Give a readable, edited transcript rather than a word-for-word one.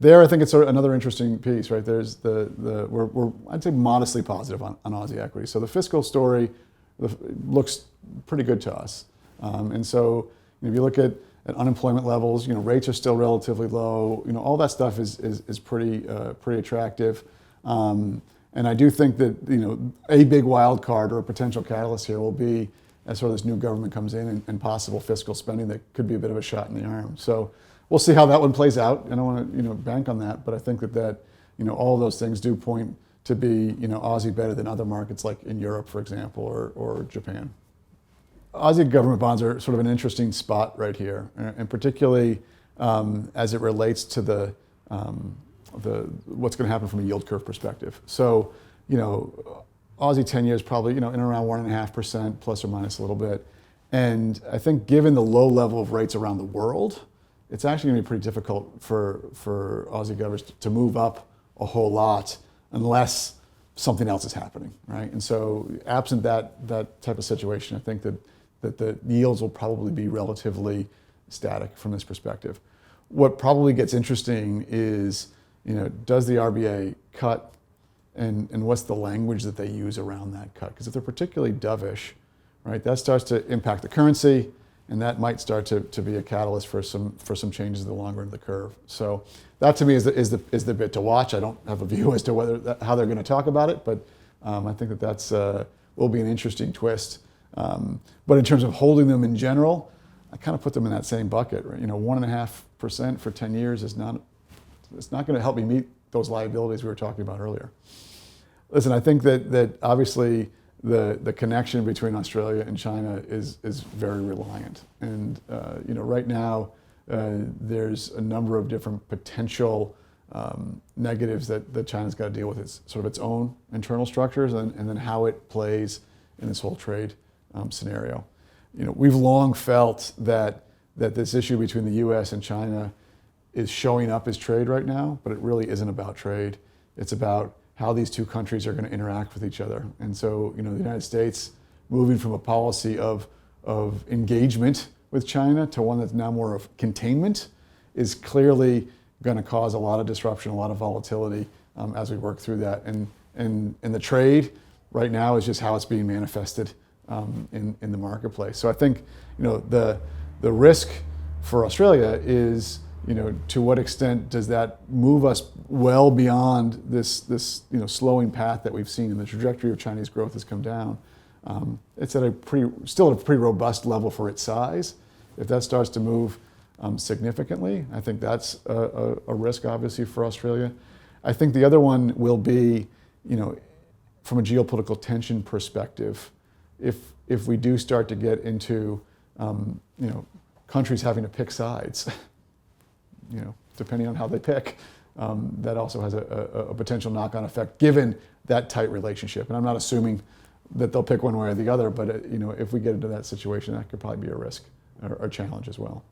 There, I think it's sort of another interesting piece, right? There's we're I'd say modestly positive on Aussie equity. So the fiscal story looks pretty good to us, and so if you look at unemployment levels, rates are still relatively low. All that stuff is pretty attractive, and I do think that a big wild card or a potential catalyst here will be as sort of this new government comes in and possible fiscal spending that could be a bit of a shot in the arm. So we'll see how that one plays out. I don't want to bank on that, but I think that all of those things do point to be Aussie better than other markets like in Europe, for example, or Japan. Aussie government bonds are sort of an interesting spot right here, and particularly as it relates to the what's going to happen from a yield curve perspective. So, Aussie 10 years probably in around 1.5% plus or minus a little bit, and I think given the low level of rates around the world, it's actually going to be pretty difficult for Aussie governments to move up a whole lot unless something else is happening, right? And so, absent that type of situation, I think that the yields will probably be relatively static from this perspective. What probably gets interesting is, does the RBA cut, and what's the language that they use around that cut? Because if they're particularly dovish, right, that starts to impact the currency, and that might start to be a catalyst for some changes in the longer end of the curve. So that to me is the bit to watch. I don't have a view as to how they're going to talk about it, but I think that's will be an interesting twist. But in terms of holding them in general, I kind of put them in that same bucket. Right? 1.5% for 10 years it's not going to help me meet those liabilities we were talking about earlier. Listen, I think that obviously the connection between Australia and China is very reliant, and right now there's a number of different potential negatives that China's got to deal with. It's sort of its own internal structures, and then how it plays in this whole trade scenario. We've long felt that this issue between the U.S. and China is showing up as trade right now, but it really isn't about trade. It's about how these two countries are going to interact with each other. And so, the United States moving from a policy of engagement with China to one that's now more of containment is clearly going to cause a lot of disruption, a lot of volatility as we work through that. And the trade right now is just how it's being manifested in the marketplace. So I think the risk for Australia is to what extent does that move us well beyond this slowing path that we've seen, and the trajectory of Chinese growth has come down. It's still at a pretty robust level for its size. If that starts to move significantly, I think that's a risk obviously for Australia. I think the other one will be from a geopolitical tension perspective, if we do start to get into countries having to pick sides, depending on how they pick, that also has a potential knock-on effect given that tight relationship. And I'm not assuming that they'll pick one way or the other, but if we get into that situation, that could probably be a risk or a challenge as well.